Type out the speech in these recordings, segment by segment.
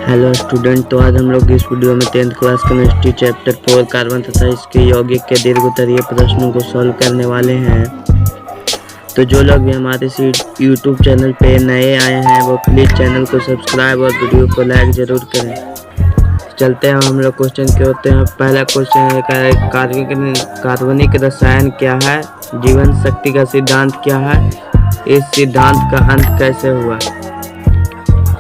Hello student, तो आज हम लोग इस वीडियो में 10th class chemistry chapter 4 carbon तथा इसके यौगिक के दीर्घोत्तरीय प्रश्नों को सॉल्व करने वाले हैं। तो जो लोग भी हमारे इस यूट्यूब चैनल पे नए आए हैं वो प्लीज़ चैनल को सब्सक्राइब और वीडियो को लाइक ज़रूर करें। चलते हैं हम लोग क्वेश्चन के होते हैं। पहला क्वेश्चन है कार्बनिक रसायन क्या है, जीवन शक्ति का सिद्धांत क्या है, इस सिद्धांत का अंत कैसे हुआ।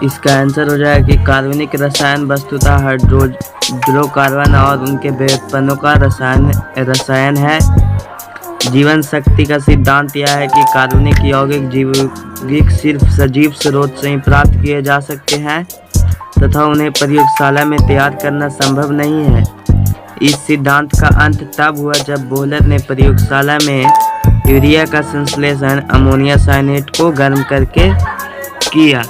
इसका आंसर हो जाएगा कि कार्बनिक रसायन वस्तुतः हाइड्रोकार्बन और उनके व्युत्पन्नों का रसायन है। जीवन शक्ति का सिद्धांत यह है कि कार्बनिक यौगिक सिर्फ सजीव स्रोत से ही प्राप्त किए जा सकते हैं तथा उन्हें प्रयोगशाला में तैयार करना संभव नहीं है। इस सिद्धांत का अंत तब हुआ जब बोहलर ने प्रयोगशाला में यूरिया का संश्लेषण अमोनिया साइनेट को गर्म करके किया।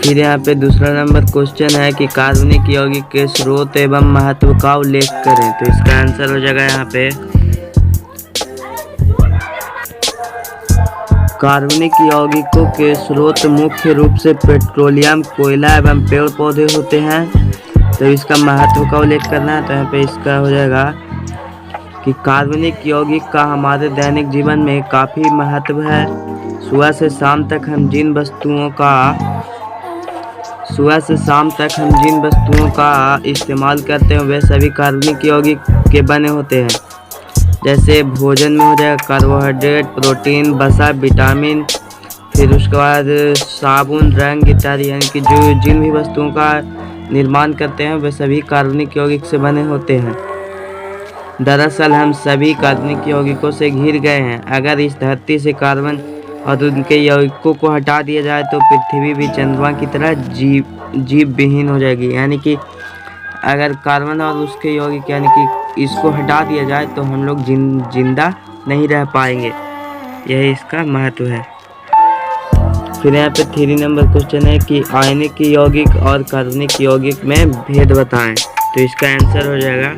फिर यहाँ पे दूसरा नंबर क्वेश्चन है कि कार्बनिक यौगिक के स्रोत एवं महत्व का उल्लेख करें। तो इसका आंसर हो जाएगा यहाँ पे कार्बनिक यौगिकों के स्रोत मुख्य रूप से पेट्रोलियम, कोयला एवं पेड़ पौधे होते हैं। तो इसका महत्व का उल्लेख करना है। तो यहाँ पे इसका हो जाएगा कि कार्बनिक यौगिक का हमारे दैनिक जीवन में काफ़ी महत्व है। सुबह से शाम तक हम जिन वस्तुओं का इस्तेमाल करते हैं वे सभी कार्बनिक यौगिक के बने होते हैं। जैसे भोजन में हो जाएगा कार्बोहाइड्रेट, प्रोटीन, वसा, विटामिन, फिर उसके बाद साबुन, रंग इत्यादि, यानी कि जो जिन भी वस्तुओं का निर्माण करते हैं वे सभी कार्बनिक यौगिक से बने होते हैं। दरअसल हम सभी कार्बनिक यौगिकों से घिर गए हैं। अगर इस धरती से कार्बन और उनके यौगिकों को हटा दिया जाए तो पृथ्वी भी चंद्रमा की तरह जीव विहीन हो जाएगी। यानी कि अगर कार्बन और उसके यौगिक यानी कि इसको हटा दिया जाए तो हम लोग जिंदा नहीं रह पाएंगे। यही इसका महत्व है। फिर यहाँ पे 3 नंबर क्वेश्चन है कि आयनिक यौगिक और कार्बनिक यौगिक में भेद बताएं। तो इसका आंसर हो जाएगा,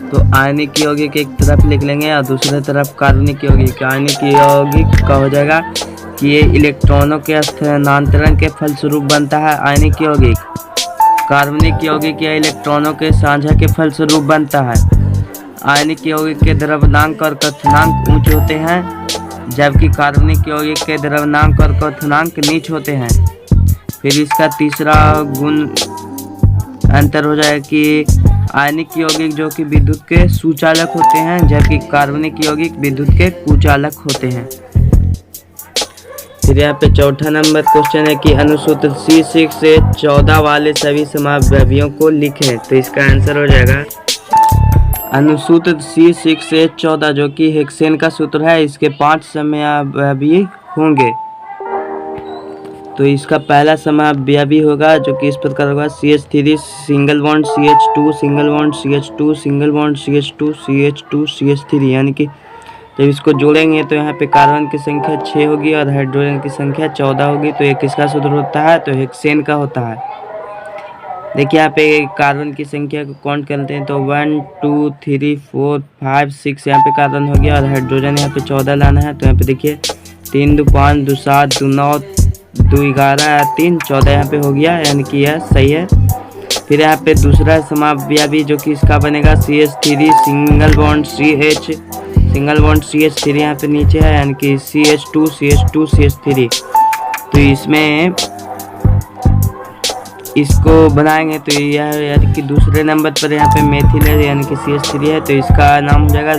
तो आयनिक यौगिक एक तरफ लिख लेंगे और दूसरी तरफ कार्बनिक यौगिक। आयनिक यौगिक का हो जाएगा कि ये इलेक्ट्रॉनों के स्थानांतरण के फलस्वरूप बनता है आयनिक यौगिक। कार्बनिक यौगिक या इलेक्ट्रॉनों के साझा के फलस्वरूप बनता है। आयनिक यौगिक के द्रव्यनांक और क्वथनांक ऊंच होते हैं, जबकि कार्बनिक यौगिक के द्रव्यनांक और क्वथनांक नीच होते हैं। फिर इसका तीसरा गुण अंतर हो जाएगा कि आयनिक यौगिक जो कि विद्युत के सुचालक होते हैं, जबकि कार्बनिक यौगिक विद्युत के कुचालक होते हैं। फिर यहाँ पे 4था नंबर क्वेश्चन है कि अनुसूत्र C6 से 14 वाले सभी समावयवियों को लिखें। तो इसका आंसर हो जाएगा अनुसूत्र C6 से 14 जो कि हेक्सेन का सूत्र है, इसके 5 समावयवी होंगे। तो इसका पहला समावयवी होगा जो कि इस प्रकार होगा CH3 single bond CH2 single bond CH2 single bond CH2 CH2 CH3। यानी कि जब इसको जोड़ेंगे तो यहाँ पे कार्बन की संख्या 6 होगी और हाइड्रोजन की संख्या 14 होगी। तो ये किसका सूत्र होता है, तो हेक्सेन का होता है। देखिए यहाँ पे कार्बन की संख्या को काउंट करते हैं तो 1 2 3 4 5 6 यहाँ पे कार्बन हो गया और हाइड्रोजन यहाँ पे 14 लाना है। तो यहाँ पे देखिए 3 2 5 2 7 2 9 2 11 3 14 यहाँ पे हो गया, यानी कि यह सही है। फिर यहाँ पे दूसरा समावयवी जो कि इसका बनेगा CH3 single bond CH single bond CH3 यहाँ पे नीचे है, यानी कि CH2 CH2 CH3। तो इसमें इसको बनाएंगे तो यह यानी कि दूसरे नंबर पर यहाँ पे मेथिल है, यानी कि CH3 है। तो इसका नाम हो जाएगा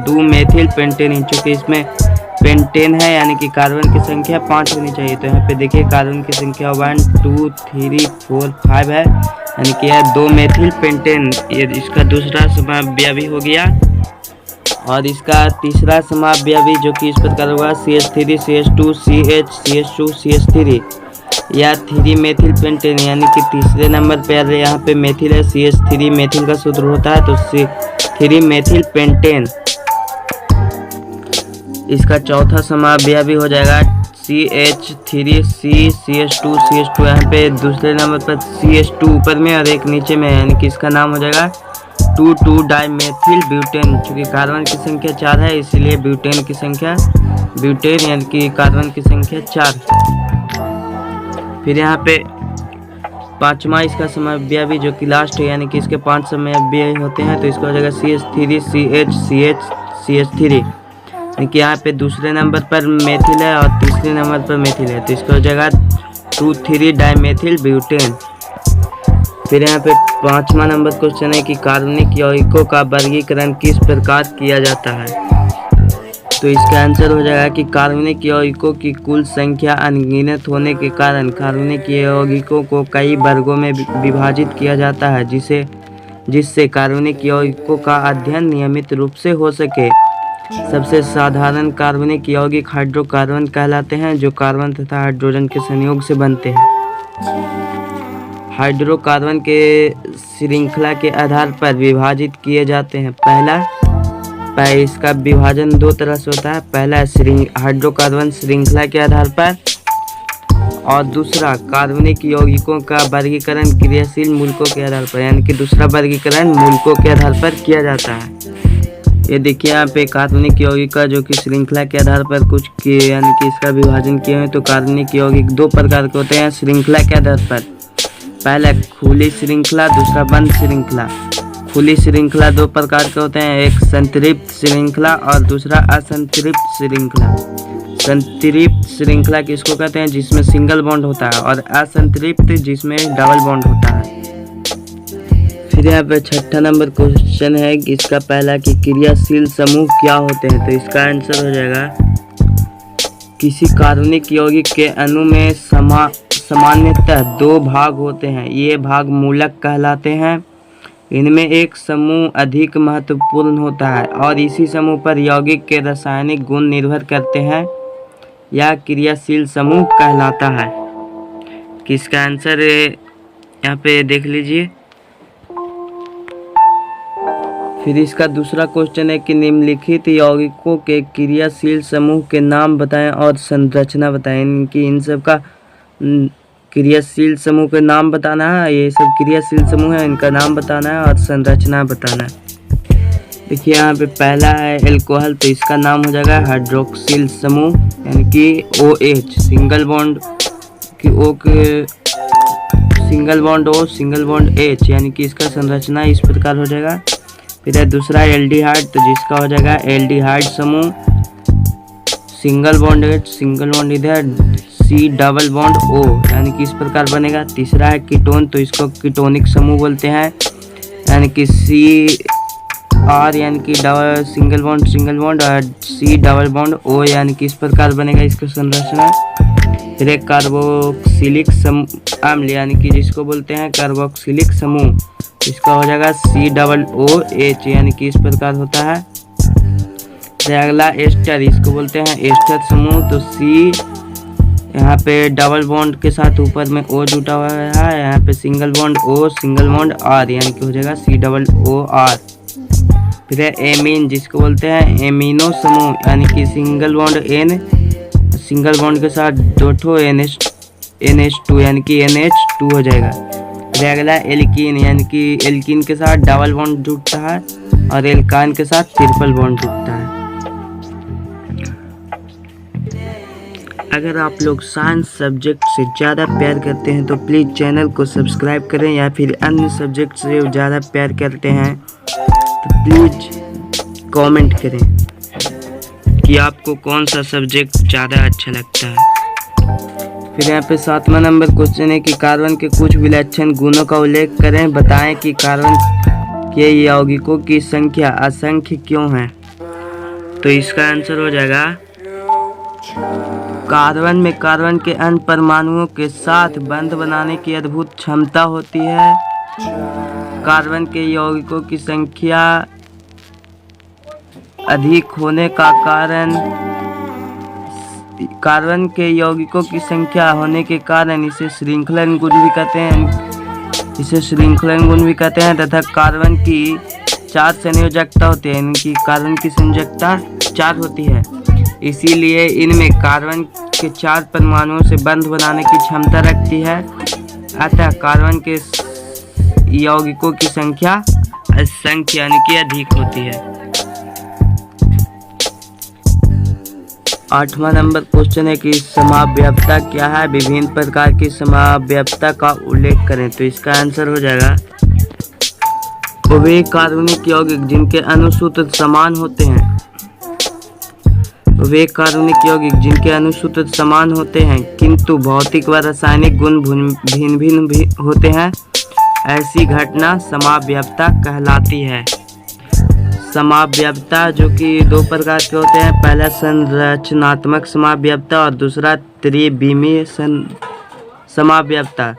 2 मेथिल पेंटेन। चूँकि इसमें पेंटेन है यानी कि कार्बन की संख्या 5 होनी चाहिए। तो यहाँ पे देखिए कार्बन की संख्या 1 2 3 4 5 है, यानी कि यह 2 मेथिल पेंटेन। ये इसका दूसरा समावयवी हो गया। और इसका तीसरा समावयवी जो कि इस प्रकार होगा CH3 CH2 CH CH2 CH3 या 3 मेथिल पेंटेन, यानी कि तीसरे नंबर पर यहाँ पे मेथिल है, CH3 मेथिल का सूत्र होता है। तो 3 मेथिल पेंटेन। इसका चौथा समावयवी हो जाएगा CH3 CH2 CH2। यहाँ पे दूसरे नंबर पर CH2 ऊपर में और एक नीचे में, यानी कि इसका नाम हो जाएगा 2 डाइमेथिल ब्यूटेन। चूँकि कार्बन की संख्या 4 है इसलिए ब्यूटेन की संख्या ब्यूटेन यानी कि कार्बन की संख्या 4। फिर यहाँ पे पाँचवा इसका समव्ययी जो कि लास्ट है, यानी कि इसके 5 समव्ययी होते हैं, तो इसका हो जाएगा CH3 CH CH CH3, यानी कि यहाँ पे दूसरे नंबर पर मेथिल है और तीसरे नंबर पर मेथिल है, तो इसका हो जाएगा 2,3 डाइमेथिल ब्यूटेन। फिर यहाँ पे 5वां नंबर क्वेश्चन है कि कार्बनिक यौगिकों का वर्गीकरण किस प्रकार किया जाता है, तो इसका आंसर हो जाएगा कि कार्बनिक यौगिकों की कुल संख्या अनगिनत होने के कारण कार्बनिक यौगिकों को कई वर्गों में विभाजित किया जाता है, जिससे कार्बनिक यौगिकों का अध्ययन नियमित रूप से हो सके। सबसे साधारण कार्बनिक यौगिक हाइड्रोकार्बन कहलाते हैं, जो कार्बन तथा हाइड्रोजन के संयोग से बनते हैं। हाइड्रोकार्बन के श्रृंखला के आधार पर विभाजित किए जाते हैं। इसका विभाजन 2 तरह से होता है। पहला हाइड्रोकार्बन श्रृंखला के आधार पर, और दूसरा कार्बनिक यौगिकों का वर्गीकरण क्रियाशील मूलकों के आधार पर, यानी कि दूसरा वर्गीकरण मूलकों के आधार पर किया जाता है। ये देखिए यहाँ पे कार्बनिक यौगिक का जो कि श्रृंखला के आधार पर कुछ किए, यानी कि इसका विभाजन किए हैं। तो कार्बनिक यौगिक 2 प्रकार के होते हैं श्रृंखला के आधार पर। पहला खुली श्रृंखला, दूसरा बंद श्रृंखला। खुली श्रृंखला 2 प्रकार के होते हैं, एक संतृप्त श्रृंखला और दूसरा असंतृप्त श्रृंखला। संतृप्त श्रृंखला किसको कहते हैं, जिसमें सिंगल बॉन्ड होता है, और असंतृप्त जिसमें डबल बॉन्ड होता है। फिर यहाँ पे 6ठा नंबर क्वेश्चन है कि इसका पहला कि क्रियाशील समूह क्या होते हैं, तो इसका आंसर हो जाएगा किसी कार्बनिक यौगिक के अणु में सामान्यतः 2 भाग होते हैं। ये भाग मूलक कहलाते हैं। इनमें एक समूह अधिक महत्वपूर्ण होता है और इसी समूह पर यौगिक के रासायनिक गुण निर्भर करते हैं। यह क्रियाशील समूह कहलाता है। किसका आंसर यहाँ पे देख लीजिए। फिर इसका दूसरा क्वेश्चन है कि निम्नलिखित यौगिकों के क्रियाशील समूह के नाम बताएं और संरचना बताएं। इनकी इन सब का क्रियाशील समूह के नाम बताना है। ये सब क्रियाशील समूह है, इनका नाम बताना है और संरचना बताना है। देखिए यहाँ पे पहला है एल्कोहल, तो इसका नाम हो जाएगा हाइड्रोक्सिल समूह, यानी कि OH, सिंगल बॉन्ड कि O के single bond O single bond H, यानी कि इसका संरचना इस प्रकार हो जाएगा। फिर है दूसरा एल्डिहाइड, तो जिसका हो जाएगा एल्डिहाइड समूह, single bond H single bond इधर C डबल बॉन्ड O, यानी कि इस प्रकार बनेगा। तीसरा है कीटोन, तो इसको कीटोनिक समूह बोलते हैं, यानी कि CR, यानी कि डबल सिंगल बॉन्ड और C डबल बॉन्ड O, यानी कि इस प्रकार बनेगा इसका संरचना। फिर एक कार्बोक्सिलिक अम्ल, यानी कि जिसको बोलते हैं कार्बोक्सिलिक समूह, इसका हो जाएगा COOH, यानी कि इस प्रकार होता है। अगला एस्टर, इसको बोलते हैं एस्टर समूह, तो C यहाँ पे डबल बॉन्ड के साथ ऊपर में O जुटा हुआ है, यहाँ पे single bond O single bond R, यानी कि हो जाएगा COOR। फिर है एमीन, जिसको बोलते हैं एमिनो समूह, यानी कि single bond N single bond के साथ 2 NH2, यानी कि NH2 हो जाएगा। फिर अगला एल्कीन, यानी कि एल्कीन के साथ डबल बॉन्ड जुटता है और एल्काइन के साथ ट्रिपल बॉन्ड जुटता है। अगर आप लोग साइंस सब्जेक्ट से ज़्यादा प्यार करते हैं तो प्लीज़ चैनल को सब्सक्राइब करें, या फिर अन्य सब्जेक्ट से ज़्यादा प्यार करते हैं तो प्लीज़ कमेंट करें कि आपको कौन सा सब्जेक्ट ज़्यादा अच्छा लगता है। फिर यहाँ पे 7वां नंबर क्वेश्चन है कि कार्बन के कुछ विलक्षण गुणों का उल्लेख करें। बताएं कि कार्बन के यौगिकों की संख्या असंख्य क्यों है, तो इसका आंसर हो जाएगा कार्बन में कार्बन के अन्य परमाणुओं के साथ बंध बनाने की अद्भुत क्षमता होती है। कार्बन के यौगिकों की संख्या अधिक होने का कारण, कार्बन के यौगिकों की संख्या होने के कारण इसे श्रृंखलन गुण भी कहते हैं, तथा कार्बन की 4 संयोजकता होती है, इनकी कार्बन की संयोजकता 4 होती है। इसीलिए इनमें कार्बन के 4 परमाणुओं से बंध बनाने की क्षमता रखती है। अतः कार्बन के यौगिकों की संख्या असंख्य, यानी कि अधिक होती है। 8वां नंबर क्वेश्चन है कि समाव्ययता क्या है, विभिन्न प्रकार की समाव्ययता का उल्लेख करें। तो इसका आंसर हो जाएगा वे कार्बनिक यौगिक जिनके अणुसूत्र समान होते हैं। वे कार्बनिक यौगिक जिनके अणुसूत्र समान होते हैं किंतु भौतिक व रासायनिक गुण भिन्न भिन्न होते हैं, ऐसी घटना समाव्ययता कहलाती है। समाव्ययता जो कि दो प्रकार के होते हैं, पहला संरचनात्मक समाव्ययता और दूसरा त्रिविमीय समाव्ययता।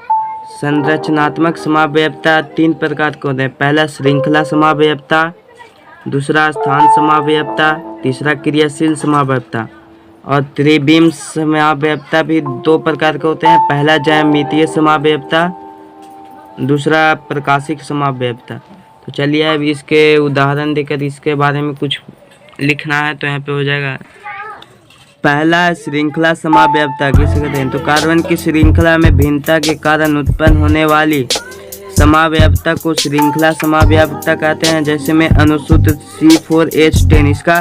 संरचनात्मक समाव्ययता 3 प्रकार के होते हैं, पहला श्रृंखला समाव्ययता, दूसरा स्थान समाव्ययता, तीसरा क्रियाशील समाव्ययता। और त्रिविम समाव्ययता भी 2 प्रकार के होते हैं, पहला ज्यामितीय समाव्ययता, दूसरा प्रकाशिक समाव्ययता। तो चलिए अब इसके उदाहरण देकर इसके बारे में कुछ लिखना है। तो यहाँ पे हो जाएगा पहला श्रृंखला समाव्ययता किसे कहते हैं। तो कार्बन की श्रृंखला में भिन्नता के कारण उत्पन्न होने वाली समाव्ययता को श्रृंखला समाव्ययता कहते हैं। जैसे में अणुसूत्र C4H10, इसका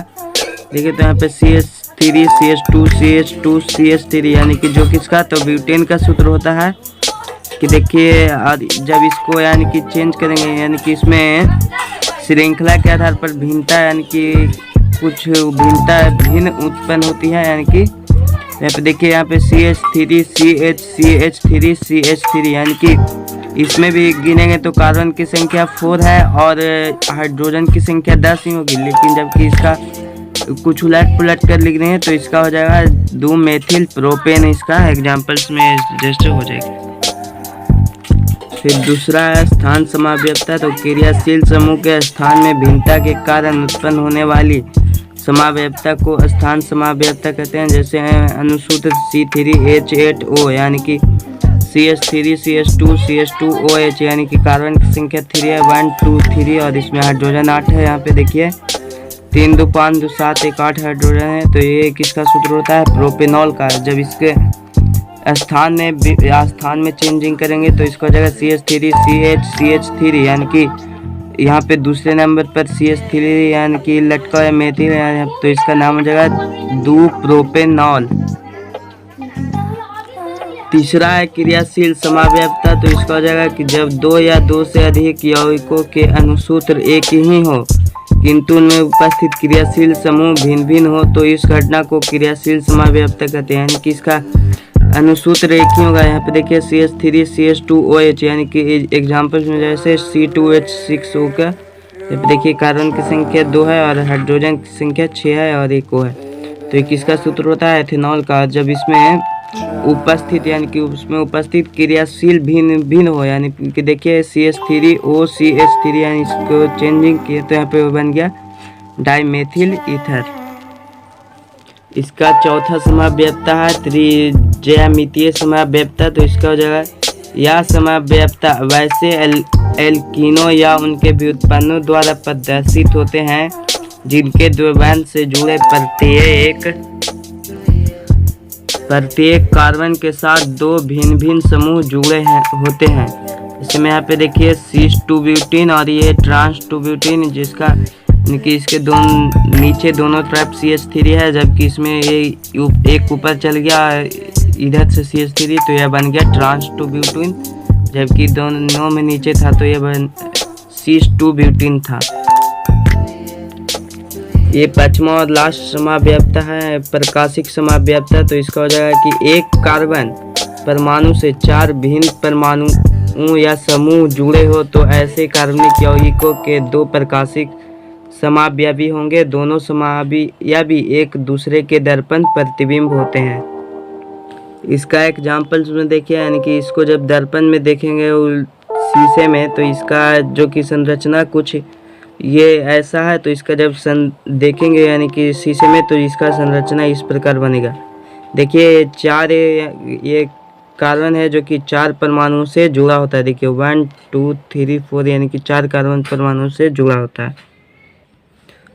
देखिए तो यहाँ पे CH3 CH2 CH2 CH3 यानी कि जो किसका, तो ब्यूटेन का सूत्र होता है कि देखिए जब इसको यानी कि चेंज करेंगे, यानी कि इसमें श्रृंखला के आधार पर भिन्नता यानी कि कुछ भिन्नता भिन्न उत्पन्न होती है। यानी कि यहाँ पे देखिए यहाँ पे CH3 CH3 CH3 यानी कि इसमें भी गिनेंगे तो कार्बन की संख्या 4 है और हाइड्रोजन की संख्या 10 ही होगी, लेकिन जबकि इसका कुछ उलट पुलट कर लिख रहे हैं तो इसका हो जाएगा 2 मेथिल प्रोपेन, इसका एग्जाम्पल्स में रजिस्टर हो जाएगी। फिर दूसरा है स्थान समाव्ययता। तो क्रियाशील समूह के स्थान में भिन्नता के कारण उत्पन्न होने वाली समाव्ययता को स्थान समाव्ययता कहते हैं। जैसे अणुसूत्र C3H8O यानी कि CH3 CH2 CH2OH यानी कि कार्बन की संख्या 3 है, 1 2 3 और इसमें हाइड्रोजन 8 है। यहाँ पे देखिए 3 2 5 2 7 1 8 हाइड्रोजन है। तो ये किसका सूत्र होता है, प्रोपेनॉल का। जब इसके स्थान में चेंजिंग करेंगे तो इसको हो जाएगा CH3 CH3 यानी कि यहाँ पे दूसरे नंबर पर CH3 यानी कि लटका है मेथिल, तो इसका नाम हो जाएगा 2 प्रोपेनॉल। तीसरा है क्रियाशील समाव्ययता। तो इसका हो जाएगा कि जब 2 या 2 से अधिक यौगिकों के अणुसूत्र एक ही हो किंतु उनमें उपस्थित क्रियाशील समूह भिन्न भिन्न हो तो इस घटना को क्रियाशील समाव्ययता कहते हैं। यानी कि इसका अणुसूत्र एक ही होगा। यहाँ पे देखिए CH3 CH2OH यानी कि एग्जाम्पल्स में जैसे C2H6O का, यहाँ पे देखिए कार्बन की संख्या 2 है और हाइड्रोजन की संख्या 6 है और 1 O है। तो ये किसका सूत्र होता है, एथेनॉल का। जब इसमें उपस्थित यानी कि उसमें उपस्थित क्रियाशील भिन्न भिन्न हो, यानी कि देखिए CH3O CH3 यानी इसको चेंजिंग किए तो यहाँ पे बन गया डाइमेथिल ईथर। इसका चौथा समाव्ययता है त्रिज्यामितीय समाव्ययता। तो इसका हो जाएगा यह समाव्ययता वैसे एल्कीनों या उनके व्युत्पन्नों द्वारा प्रदर्शित होते हैं जिनके द्विबंध से जुड़े प्रत्येक कार्बन के साथ 2 भिन्न भिन्न समूह जुड़े होते हैं। इसमें यहाँ पे देखिए cis2 ब्यूटीन और ये trans2 ब्यूटीन, जिसका कि इसके नीचे दोनों तरफ CH3 है, जबकि इसमें ये एक ऊपर चल गया इधर से CH3 तो यह बन गया trans2 ब्यूटीन, जबकि दोनों में नीचे था तो यह cis2 ब्यूटीन था। ये 5वां और लास्ट समाव्ययता है प्रकाशिक समाव्ययता। तो इसका हो जाएगा कि एक कार्बन परमाणु से 4 भिन्न परमाणु या समूह जुड़े हो तो ऐसे कार्बनिक यौगिकों के 2 प्रकाशिक समावयवी होंगे। दोनों समावयवी एक दूसरे के दर्पण प्रतिबिंब होते हैं। इसका एग्जाम्पल्स में देखिए, यानी कि इसको जब दर्पण में देखेंगे शीशे में तो इसका जो कि संरचना कुछ ये ऐसा है, तो इसका जब देखेंगे यानी कि शीशे में तो इसका संरचना इस प्रकार बनेगा। देखिए 4 ये कार्बन है जो कि 4 परमाणु से जुड़ा होता है। देखिए 1 2 3 4 यानी कि 4 कार्बन परमाणु से जुड़ा होता है।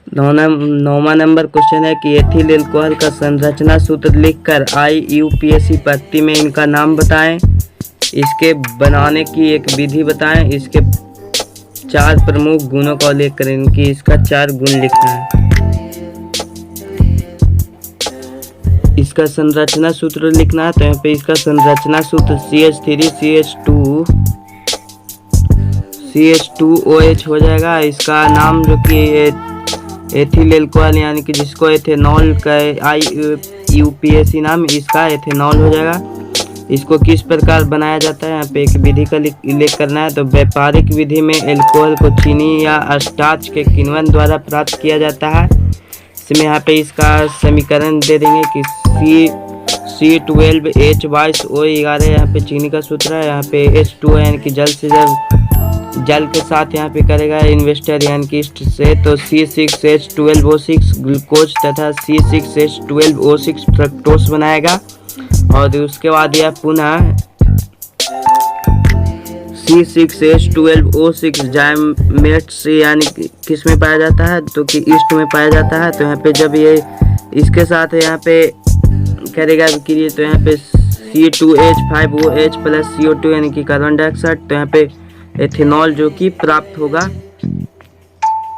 9वां नंबर क्वेश्चन है कि एथिल एल्कोहल का संरचना सूत्र लिखकर IUPAC पत्ती में इनका नाम बताएं। इसके बनाने की एक विधि बताएं। इसके 4 प्रमुख गुणों का उल्लेख करें। इनकी इसका 4 गुण लिखना है। इसका संरचना सूत्र लिखना है। तो यहाँ पे इसका संरचना सूत्र CH3CH2OH हो जाएगा। इसका नाम जो कि एथिल एल्कोहल यानी कि जिसको एथेनॉल का IUPAC नाम, इसका एथेनॉल हो जाएगा। इसको किस प्रकार बनाया जाता है, यहाँ पे एक विधि का उल्लेख करना है। तो व्यापारिक विधि में एल्कोहल को चीनी या स्टार्च के किण्वन द्वारा प्राप्त किया जाता है। इसमें यहाँ पे इसका समीकरण दे देंगे कि C12H22O11 यहाँ पे चीनी का सूत्र है। यहाँ पे H2O यानी कि जल के साथ यहाँ पे करेगा इन्वेस्टर यानी कि इस्ट से, तो C6H12O6 ग्लूकोज तथा C6H12O6 फ्रक्टोस बनाएगा। और उसके बाद यह पुनः C6H12O6 जाइमेट्स यानी कि किस में पाया जाता है, तो कि ईस्ट में पाया जाता है। तो यहाँ पे जब ये इसके साथ यहाँ पे करेगा विक्रिया, तो यहाँ पे C2H5OH प्लस CO2 यानी कि कार्बन डाइऑक्साइड, तो यहाँ पे एथेनॉल जो कि प्राप्त होगा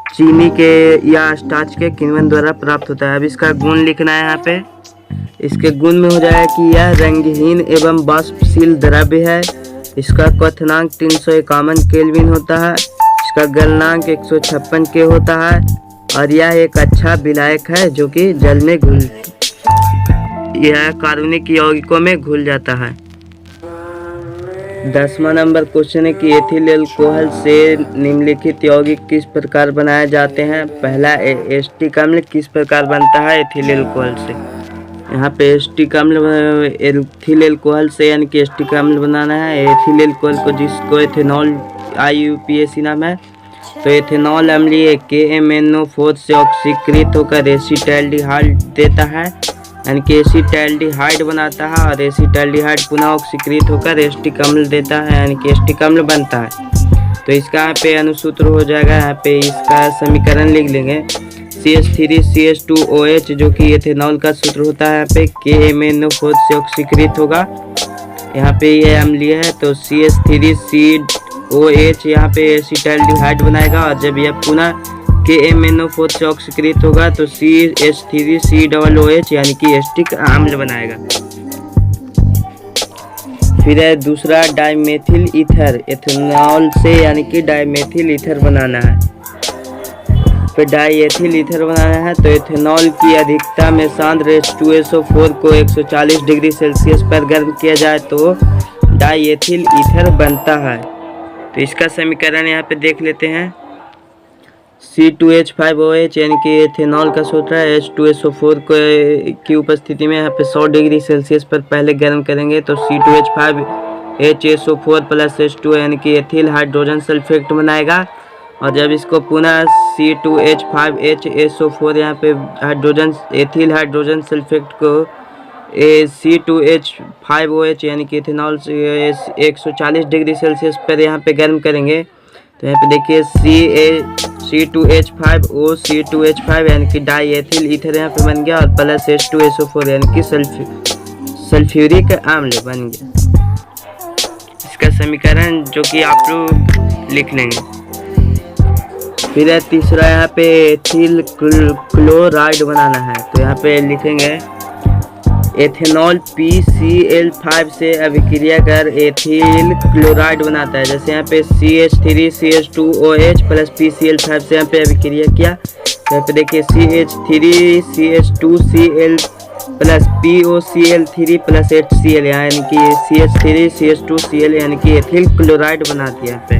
चीनी के या स्टार्च के किण्वन द्वारा प्राप्त होता है। अब इसका गुण लिखना है। यहाँ पे इसके गुण में हो जाएगा कि यह रंगहीन एवं वाष्पशील द्रव्य है। इसका क्वथनांक 351 केल्विन होता है। इसका गलनांक 156 के होता है और यह एक अच्छा विलायक है जो कि जल में यह कार्बनिक यौगिकों में घुल जाता है। 10वां नंबर क्वेश्चन है कि एथिल एल्कोहल से निम्नलिखित यौगिक किस प्रकार बनाए जाते हैं। पहला एस्टिक अम्ल किस प्रकार बनता है एथिल एल्कोहल से। यहाँ पे एस्टिक अम्ल एथिल एल्कोहल से यानी कि एस्टिक अम्ल बनाना है। एथिल एल्कोहल को जिसको एथेनॉल IUPAC नाम है, तो एथेनॉल अम्लीय KMnO4 से ऑक्सीकृत होकर एसिटाल्डिहाइड देता है यानी कि एसिटाल्डिहाइड बनाता है और एसिटाल्डिहाइड पुनः ऑक्सीकृत होकर एस्टिक अम्ल देता है यानी कि एस्टिक अम्ल बनता है। तो इसका यहाँ पे अनुसूत्र हो जाएगा। यहाँ पे इसका समीकरण लिख लेंगे CH3CH2OH जो कि एथेनॉल का सूत्र होता है। यहाँ पे KMnO4 से ऑक्सीकृत होगा, यहाँ पे ये अम्लीय है। तो CH3COH यहाँ पे एसिटाल्डिहाइड बनाएगा और जब यह पुनः KMnO4 से ऑक्सीकृत होगा तो CH3COOH यानी कि एस्टिक अम्ल बनाएगा। फिर है दूसरा डाइमेथिल ईथर, एथेनॉल से यानी कि डाइमेथिल ईथर बनाना है। फिर डाइएथिल ईथर बनाना है। तो एथेनॉल की अधिकता में सांद्र H2SO4 को 140 डिग्री सेल्सियस पर गर्म किया जाए तो डाइएथिल ईथर बनता है। तो इसका समीकरण यहाँ पे देख लेते हैं। C2H5OH यानी कि एथेनॉल का सूत्र है। H2SO4 की उपस्थिति में यहाँ पे 100 डिग्री सेल्सियस पर पहले गर्म करेंगे तो C2H5HSO4 प्लस H2 यानी कि एथिल हाइड्रोजन सल्फेट बनाएगा। और जब इसको पुनः C2H5HSO4 यहाँ पे एथिल हाइड्रोजन सल्फेट को C2H5OH यानी कि एथेनॉल से 140 डिग्री सेल्सियस पर यहाँ पे गर्म करेंगे। तो यहाँ पे देखिए C2H5O C2H5 यानी कि डाइएथिल ईथर यहाँ पे बन गया और प्लस H2SO4 यानी कि सल्फ्यूरिक अम्ल बन गया। इसका समीकरण जो कि आप लोग लिख लेंगे। फिर है तीसरा यहाँ पे एथिल क्लोराइड बनाना है। तो यहाँ पे लिखेंगे एथेनॉल PCl5 से अभिक्रिया कर एथिल क्लोराइड बनाता है। जैसे यहाँ पे CH3CH2OH प्लस PCl5 से यहाँ पे अभिक्रिया किया तो यहाँ पे देखिए CH3CH2Cl plus POCl3 plus HCl यानी कि CH3CH2Cl यानी कि एथिल क्लोराइड बना दिया यहाँ पे।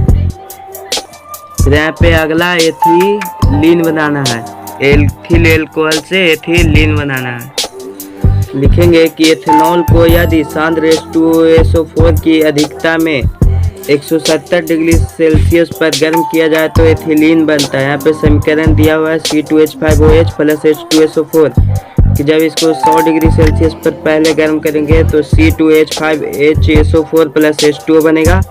फिर यहाँ पे अगला एथिलीन बनाना है। एथिल एल्कोहल से एथिलीन बनाना है। लिखेंगे कि एथेनॉल को यदि सांद्र H2SO4 की अधिकता में 170 डिग्री सेल्सियस पर गर्म किया जाए तो एथिलीन बनता है। यहाँ पे समीकरण दिया हुआ है C2H5OH प्लस H2SO4 कि जब इसको 100 डिग्री सेल्सियस पर पहले गर्म करेंगे तो C2H5HSO4 प्लस H2O बनेगा।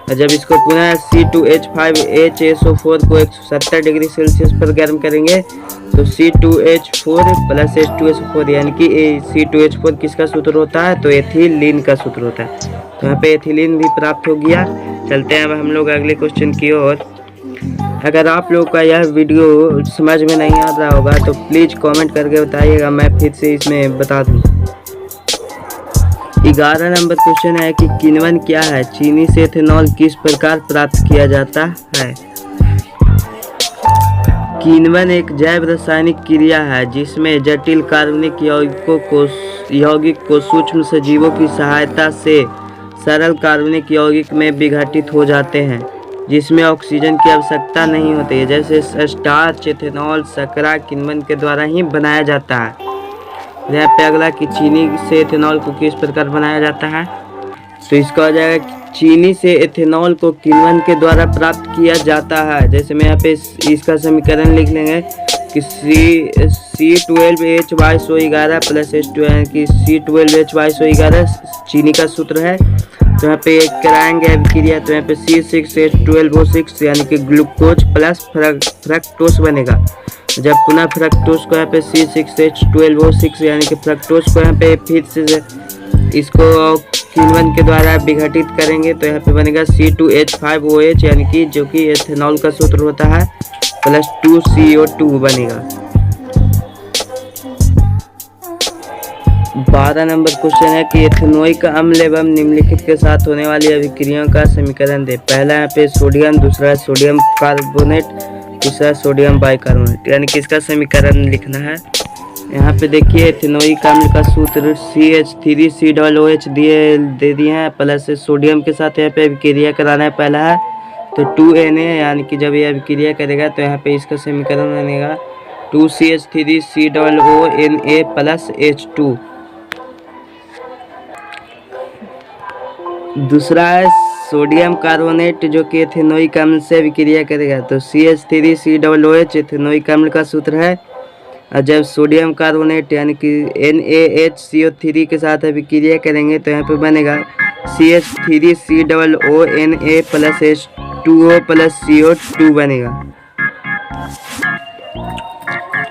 और जब इसको पुनः C2H5HSO4 को 170 डिग्री सेल्सियस पर गर्म करेंगे तो C2H4 प्लस H2SO4 यानी कि C2H4 किसका सूत्र होता है, तो एथिलीन का सूत्र होता है। तो यहाँ पे एथिलीन भी प्राप्त हो गया। चलते हैं अब हम लोग अगले क्वेश्चन की ओर। अगर आप लोग का यह वीडियो समझ में नहीं आ रहा होगा तो प्लीज़ कमेंट करके बताइएगा, मैं फिर से इसमें बता दूँ। 11 नंबर क्वेश्चन है कि किण्वन क्या है? चीनी से एथेनॉल किस प्रकार प्राप्त किया जाता है? किण्वन एक जैव रासायनिक क्रिया है जिसमें जटिल कार्बनिक यौगिक को सूक्ष्म सजीवों की सहायता से सरल कार्बनिक यौगिक में विघटित हो जाते हैं, जिसमें ऑक्सीजन की आवश्यकता नहीं होती है। जैसे स्टार्च, एथेनॉल, शर्करा किण्वन के द्वारा ही बनाया जाता है। यहाँ पे अगला कि चीनी से एथेनॉल को किस प्रकार बनाया जाता है? तो इसका हो जाएगा चीनी से एथेनॉल को किण्वन के द्वारा प्राप्त किया जाता है। जैसे मैं यहाँ पे इसका समीकरण लिख लेंगे कि C12H2O11 प्लस H2 यानी कि C12H2O11 चीनी का सूत्र है। तो यहाँ पे कराएंगे अभिक्रिया, तो यहाँ पे C6H12O6 यानी कि ग्लूकोज प्लस फ्रक्टोस बनेगा। जब पुनः फ्रक्टोस को यहाँ पे C6H12O6 यानी कि फ्रक्टोस को यहाँ पे फिर से इसको किण्वन के द्वारा विघटित करेंगे तो यहाँ पे बनेगा C2H5OH यानी कि जो कि एथेनॉल का सूत्र होता है प्लस 2CO2 बनेगा। 12 नंबर क्वेश्चन है कि एथेनोइक अम्ल एवं निम्नलिखित के साथ होने वाली अभिक्रियाओं का समीकरण दे। पहला यहाँ पे सोडियम, दूसरा सोडियम कार्बोनेट, तीसरा सोडियम बाइकार्बोनेट, यानी कि इसका समीकरण लिखना है। यहाँ पे देखिए एथेनोइक अम्ल का सूत्र CH3COOH दे दिए हैं, प्लस सोडियम के साथ यहाँ पे अभिक्रिया कराना है। पहला है तो 2Na यानी कि जब ये अभिक्रिया करेगा तो यहाँ पे इसका समीकरण बनेगा 2CH3COONA प्लस H2। दूसरा है सोडियम कार्बोनेट जो कि एथेनोइक अम्ल से अभिक्रिया करेगा, तो CH3COOH एथेनोइक अम्ल का सूत्र है। और जब सोडियम कार्बोनेट यानी कि NaHCO3 के साथ अभिक्रिया करेंगे तो यहाँ पे बनेगा CH3COONA plus H2O plus CO2 बनेगा।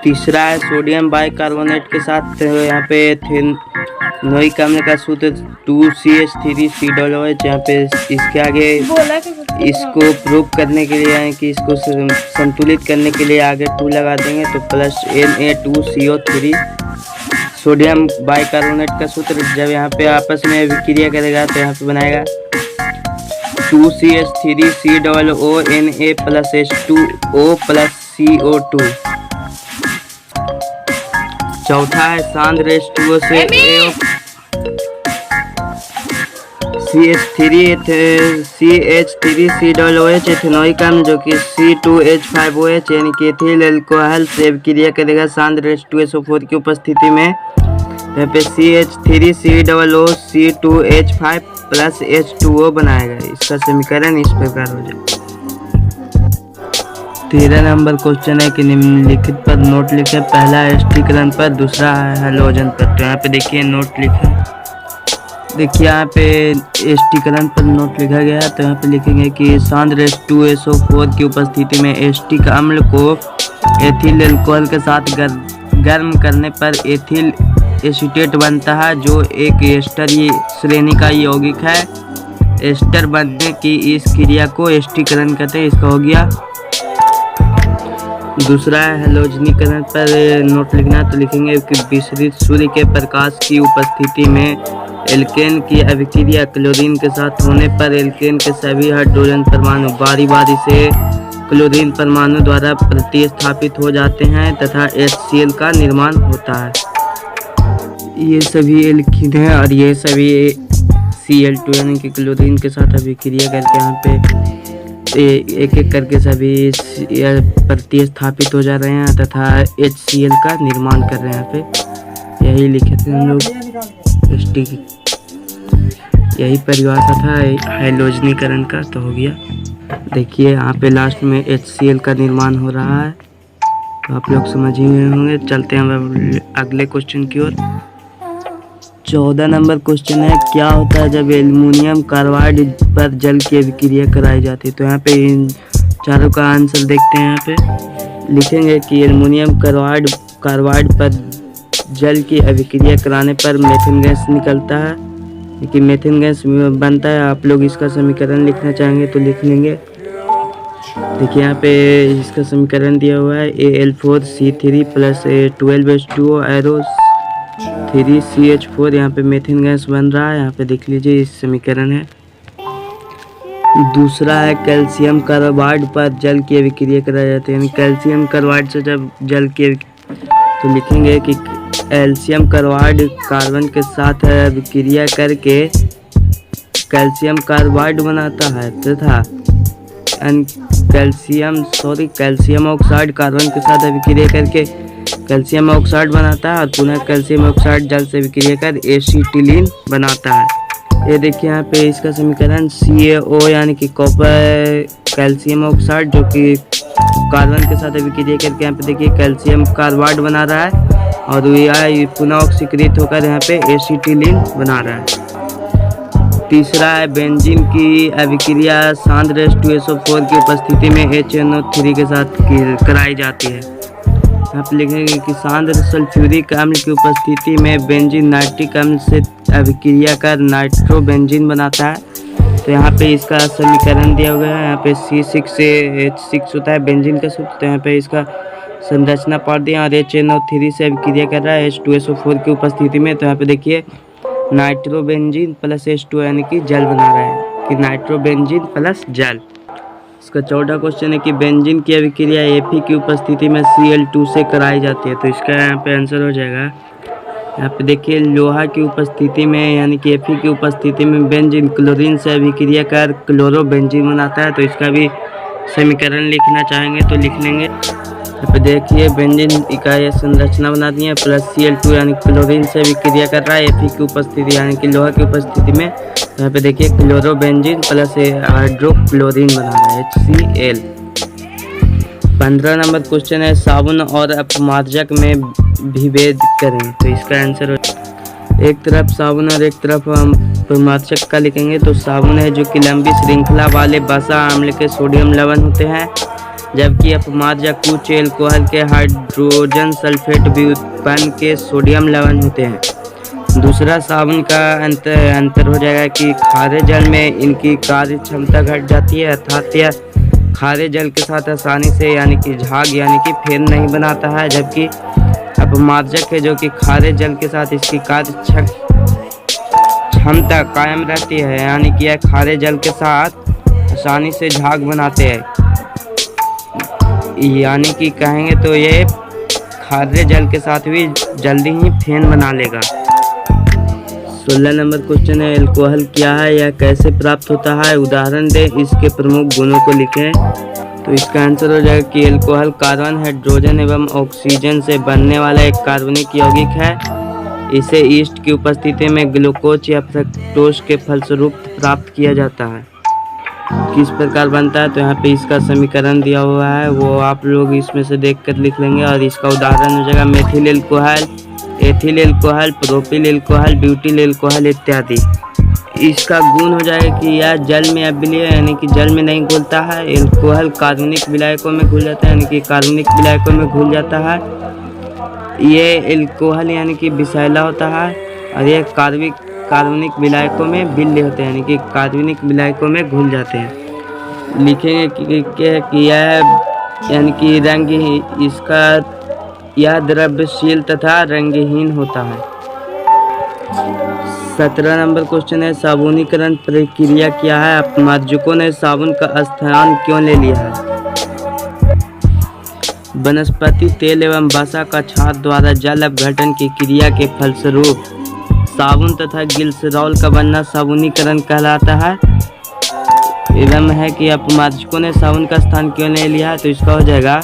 तीसरा है सोडियम बाइकार्बोनेट के साथ यहाँ पे एथेनोइक अम्ल का सूत्र 2CH3COOH। यहाँ पे इसके आगे इसको प्रूव करने के लिए यानी कि इसको संतुलित करने के लिए आगे 2 लगा देंगे तो प्लस Na2CO3। सोडियम बाइकार्बोनेट का सूत्र जब यहाँ पे आपस में अभिक्रिया करेगा तो यहाँ पे बनाएगा 2CH3COONA plus H2O plus CO2। चौथा है सांद्र H2O से CH3COOH एथेनोइक अम्ल जो कि C2H5OH यानी कि एथिल अल्कोहल से अभिक्रिया करेगा सांद्र H2SO4 की उपस्थिति में। यहाँ पे CH3COOC2H5 प्लस H2O बनाएगा। इसका समीकरण इस प्रकार हो जाएगा। 13 नंबर क्वेश्चन है कि निम्नलिखित पर नोट लिखे। पहला है एस्टिकरण पर, दूसरा है हैलोजन पर। तो यहाँ पे देखिए नोट लिखे, देखिए यहाँ पे एस्टिकरण पर नोट लिखा गया है। तो यहाँ पे लिखेंगे कि सांद्र H2SO4 की उपस्थिति में एस्टिक अम्ल को एथिल अल्कोहल के साथ गर्म करने पर एथिल एसीटेट बनता है जो एक एस्टर श्रेणी का यौगिक है। एस्टर बनने की इस क्रिया को एस्टिकरण कहते हैं। इसका हो गया। दूसरा है हैलोजनीकरण पर नोट लिखना। तो लिखेंगे कि विसरित सूर्य के प्रकाश की उपस्थिति में एल्केन की अभिक्रिया क्लोरीन के साथ होने पर एल्केन के सभी हाइड्रोजन परमाणु बारी बारी से क्लोरीन परमाणु द्वारा प्रतिस्थापित हो जाते हैं तथा HCl का निर्माण होता है। ये सभी एल्कीन है और ये सभी Cl2 यानी कि क्लोरीन के साथ अभिक्रिया करके यहाँ पे एक एक करके सभी प्रतिस्थापित हो जा रहे हैं तथा HCl का निर्माण कर रहे हैं। यहाँ पे यही लिखे थे हम लोग, यही परिभाषा था हैलोजनीकरण का। तो हो गया। देखिए यहाँ पे लास्ट में HCl का निर्माण हो रहा है, तो आप लोग समझ ही गए होंगे। चलते हैं हम अगले क्वेश्चन की ओर। 14 नंबर क्वेश्चन है क्या होता है जब एल्युमिनियम कार्बाइड पर जल की अभिक्रिया कराई जाती है। तो यहाँ पे इन चारों का आंसर देखते हैं। यहाँ पे लिखेंगे कि एल्युमिनियम कार्बाइड पर जल की अभिक्रिया कराने पर मेथेन गैस निकलता है, कि मेथेन गैस बनता है। आप लोग इसका समीकरण लिखना चाहेंगे तो लिख लेंगे। देखिए यहाँ पे इसका समीकरण दिया हुआ है Al4C3 plus 12H2O arrow 3CH4 यहाँ पे मीथेन गैस बन रहा है। यहाँ पे देख लीजिए इस समीकरण है। दूसरा है कैल्शियम कार्बाइड पर जल की अभिक्रिया कराई जाती है, यानी कैल्शियम कार्बाइड से जब जल की तो लिखेंगे कि कैल्शियम कार्बाइड कार्बन के साथ अभिक्रिया करके कैल्शियम कार्बाइड बनाता है तथा कैल्शियम ऑक्साइड कार्बन के साथ अभिक्रिया करके कैल्शियम ऑक्साइड बनाता है और पुनः कैल्शियम ऑक्साइड जल से अभिक्रिया कर एसिटिलीन बनाता है। ये देखिए यहाँ पे इसका समीकरण CaO यानी कि कॉपर कैल्शियम ऑक्साइड जो कि कार्बन के साथ अभिक्रिया करके यहाँ पे देखिए कैल्शियम कार्बाइड बना रहा है और यह पुनः ऑक्सीकृत होकर यहाँ पे एसिटिलीन बना रहा है। तीसरा है बेंजीन की अभिक्रिया सांद्र H2SO4 की उपस्थिति में HNO3 के साथ कराई जाती है। यहाँ पे लिखेंगे कि सांद्र सल्फ्यूरिक अम्ल की उपस्थिति में बेंजीन नाइट्रिक अम्ल से अभिक्रिया कर नाइट्रोबेंजीन बनाता है। तो यहाँ पे इसका समीकरण दिया हुआ है। यहाँ पे C6H6 होता है बेंजीन का सूत्र। तो यहाँ पे इसका संरचना पढ़ दिया और HNO3 से अभिक्रिया कर रहा है H2SO4 की उपस्थिति में। तो यहाँ पे देखिए नाइट्रोबेंजीन प्लस H2 यानी कि जल बना रहा है कि नाइट्रोबेंजीन प्लस जल। इसका चौथा क्वेश्चन है कि बेंजीन की अभिक्रिया Fe की उपस्थिति में Cl2 से कराई जाती है। तो इसका यहाँ पे आंसर हो जाएगा। यहाँ पे देखिए लोहा की उपस्थिति में यानी कि Fe की उपस्थिति में बेंजीन क्लोरीन से अभिक्रिया कर क्लोरोबेंजीन बनाता है। तो इसका भी समीकरण लिखना चाहेंगे तो लिख लेंगे। यहाँ पे देखिए बेंजीन इकाई संरचना बना दी है प्लस Cl2 यानी क्लोरीन से अभिक्रिया कर रहा है Fe की उपस्थिति यानी कि लोहा की उपस्थिति में। यहाँ पे देखिए क्लोरोबेंजीन प्लस हाइड्रोक्लोरीन बना रहा है HCl। 15 नंबर क्वेश्चन है साबुन और अपमार्जक में भी भेद करें। तो इसका आंसर हो एक तरफ साबुन और एक तरफ अपमार्जक का लिखेंगे। तो साबुन है जो कि लंबी श्रृंखला वाले वसा अम्ल के सोडियम लवण होते हैं, जबकि अपमार्जक उच्च एल्कोहल के हाइड्रोजन सल्फेट व्युत्पन्न के सोडियम लवण होते हैं। दूसरा साबुन का अंतर हो जाएगा कि खारे जल में इनकी कार्य क्षमता घट जाती है, अर्थात यह खारे जल के साथ आसानी से यानी कि झाग यानी कि फेन नहीं बनाता है, जबकि अपमार्जक है जो कि खारे जल के साथ इसकी कार्य क्षमता कायम रहती है, यानी कि यह खारे जल के साथ आसानी से झाग बनाते हैं, यानी कि कहेंगे तो ये खारे जल के साथ भी जल्दी ही फेन बना लेगा। 16 नंबर क्वेश्चन है एल्कोहल क्या है या कैसे प्राप्त होता है, उदाहरण दे, इसके प्रमुख गुणों को लिखें। तो इसका आंसर हो जाएगा कि एल्कोहल कार्बन हाइड्रोजन एवं ऑक्सीजन से बनने वाला एक कार्बनिक यौगिक है। इसे ईस्ट की उपस्थिति में ग्लूकोज या फ्रक्टोज के फलस्वरूप प्राप्त किया जाता है। किस प्रकार बनता है, तो यहाँ पे इसका समीकरण दिया हुआ है, वो आप लोग इसमें से देखकर लिख लेंगे। और इसका उदाहरण हो जाएगा methyl alcohol, ethyl alcohol, propyl alcohol, butyl alcohol इत्यादि। इसका गुण हो जाएगा कि यह जल में अम्लीय यानी कि जल में नहीं घुलता है। एल्कोहल कार्बनिक विलायकों में घुल जाता है यानी कि कार्बनिक विलायकों में घुल जाता है। ये एल्कोहल यानी कि विषैला होता है और यह कार्बनिक विलायकों में विल्य होते हैं यानी कि कार्बनिक विलायकों में घुल जाते हैं। लिखेंगे कि यह यानी कि रंग इसका यह द्रव्यशील तथा रंगहीन होता है। 17 नंबर क्वेश्चन है साबुनीकरण प्रक्रिया क्या है, अपमार्जकों ने साबुन का स्थान क्यों ले लिया है। वनस्पति तेल एवं वसा का छात द्वारा जल अपघटन की क्रिया के फलस्वरूप साबुन तथा ग्लिसरॉल का बनना साबुनीकरण कहलाता है। एवं है कि अपमार्जकों ने साबुन का स्थान क्यों ले लिया है, तो इसका हो जाएगा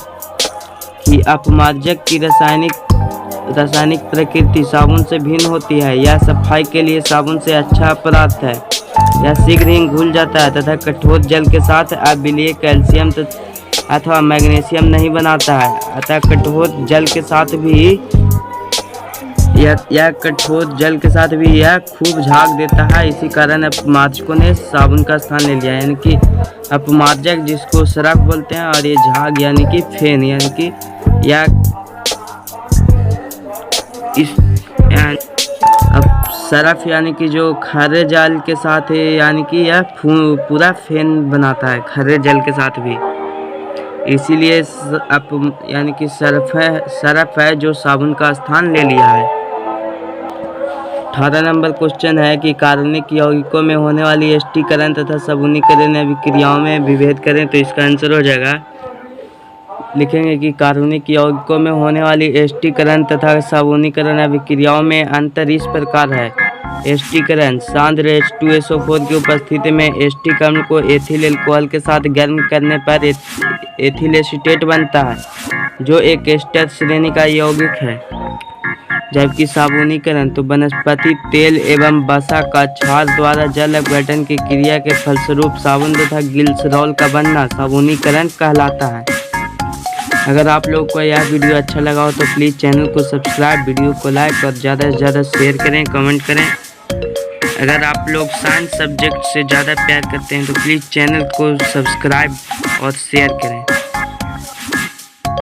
कि अपमार्जक की रासायनिक प्रकृति साबुन से भिन्न होती है। यह सफाई के लिए साबुन से अच्छा पदार्थ है। यह शीघ्र ही घुल जाता है तथा कठोर जल के साथ अविलेय कैल्शियम अथवा मैग्नीशियम नहीं बनाता है। अतः कठोर जल के साथ भी यह खूब झाग देता है। इसी कारण अपमार्जकों ने साबुन का स्थान ले लिया, यानी कि अपमार्जक जिसको सरफ बोलते हैं और ये झाग यानी कि फेन यानी कि यह सरफ यानी कि जो खरे जल के साथ है यानी कि यह पूरा फेन बनाता है खरे जल के साथ भी, इसीलिए यानी कि सरफ है जो साबुन का स्थान ले लिया है। 18 नंबर क्वेश्चन है कि कार्बनिक यौगिकों में होने वाली एस्टीकरण तथा सबूनीकरण अभिक्रियाओं में विभेद करें। तो इसका आंसर हो जाएगा, लिखेंगे कि कार्बनिक यौगिकों में होने वाली एस्टीकरण तथा सबूनीकरण अभिक्रियाओं में अंतर इस प्रकार है। एस्टीकरण सांद्र H2SO4 की उपस्थिति में एस्टिक अम्ल को एथिल अल्कोहल के साथ गर्म करने पर एथिल एसीटेट बनता है, जो एक एस्टर श्रेणी का यौगिक है। जबकि साबुनीकरण तो वनस्पति तेल एवं वसा का क्षार द्वारा जल अपघटन की क्रिया के फलस्वरूप साबुन तथा ग्लिसरॉल का बनना साबुनीकरण कहलाता है। अगर आप लोग को यह वीडियो अच्छा लगा हो तो प्लीज़ चैनल को सब्सक्राइब, वीडियो को लाइक और ज़्यादा से ज़्यादा शेयर करें, कमेंट करें। अगर आप लोग साइंस सब्जेक्ट से ज़्यादा प्यार करते हैं तो प्लीज़ चैनल को सब्सक्राइब और शेयर करें।